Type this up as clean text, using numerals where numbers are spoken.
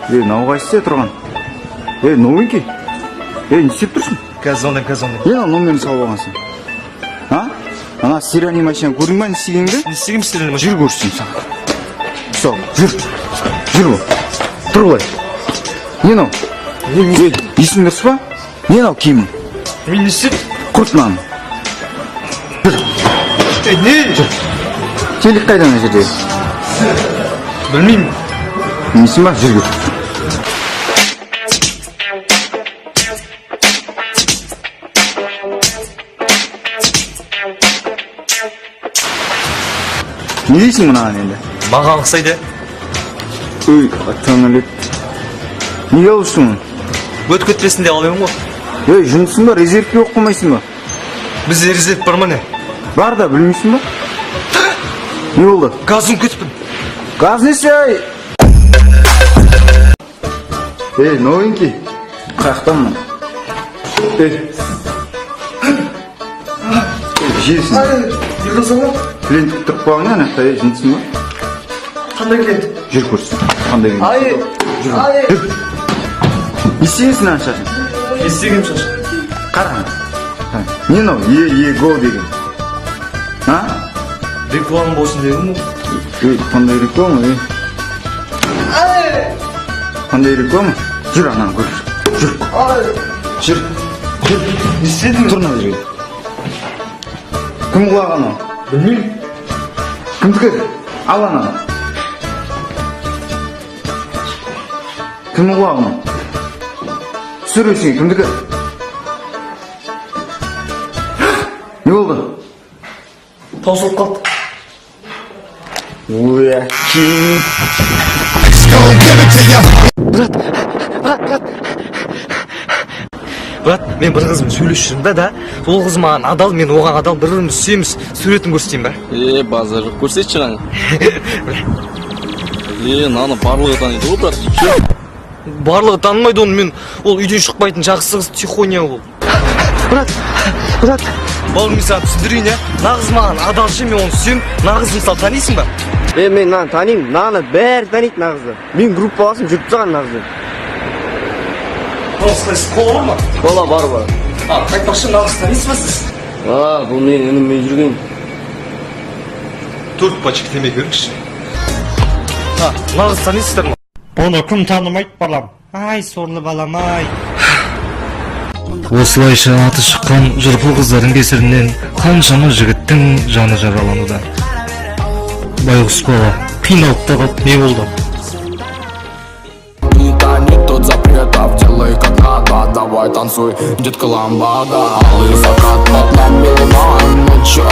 Мынау қайсысы тұрған? Новенький? Не істеп тұрсың? Газонный. Ана номерін салып алғансың. Ана стиральный машина көрдің ба, не істегеніңді? Не істегем стиральный машина? Жүр көрсін саған. Сол, жүр ол. Тұр былай. Не мынау? Есің дұрыс па? Не мынау киімің? Мен не істеп? Құрт мынаны. Не? Телек қайда ана жерде? Білмеймін. Несің ба? Жүр кет. Не дейсің мұнаған енді? Маған ұқсайды. Атаңылет. Неге алышсың мұны? Өт көтпесін де алайын ғой. Жұмысың ба? Резервке оқымайсың ба? Бізде резерв бар ма не? Бар да, білмейсің ба? Не болды? Газын көтпін. Газ несі? Новенький. Қаяқтан мұн? Жейсің. Йығылсың ба? Клиент тұрып қойғың анақта, жынсың ба? Қандай клиент? Жүр көрсін. Қандай клиент? Жүр. Не істегенсің ана шашын? Не істегем шашын? Қарағын. Не мынау? Го деген. Реклама болсын деген ғой. Қандай реклама? Қандай реклама? Жүр ананы көр. Жүр. Не істедің? Тұр мына жерге. Кім құлаған ол? Білмеймін. Кімдікі? Ал ананы. Кім құлаған ол? Түсір өшіңе, кімдікі? Не болды? Таусылып қалды. Брат, мен бір қызбен сөйлесіп жүрмін да, ол қыз маған адал, мен оған адал, бір-біріміз сүйеміз, суретін көрсетейін ба? Базар жоқ, көрсетші ғана. Наны барлығы таниды ғой, брат. Барлығы танымайды оны, мен ол үйден шықпайтын жақсы қыз тихоня ол. Брат. Бауыр, мен саған түсіндірейін, нағыз маған адалшы, мен оны сүйем, нағыз мысалы танисың ба? Мен наны танимын, наны бәрі таниды нағызды. Мен группаласын жүріп тұрған нағызды. Кола бар ма? Кола бар. Қайтпақшы, нағыз танисыз ба сіз? Бұл мен ініммен жүрген. 4 пачка темекі беріңізші. Нағыз танисыздар ма? Бұны кім танымайды балам? Ай, сорлы балам, ай. Осылайша аты шыққан жырпыл қыздардың кесірінен қаншама жігіттің жаны жаралануда. Байғұс бала қиналып та қалып не болды? Тут запретов, делай как надо, давай танцуй, детка ламбада. Алый закат под нами луна, ночью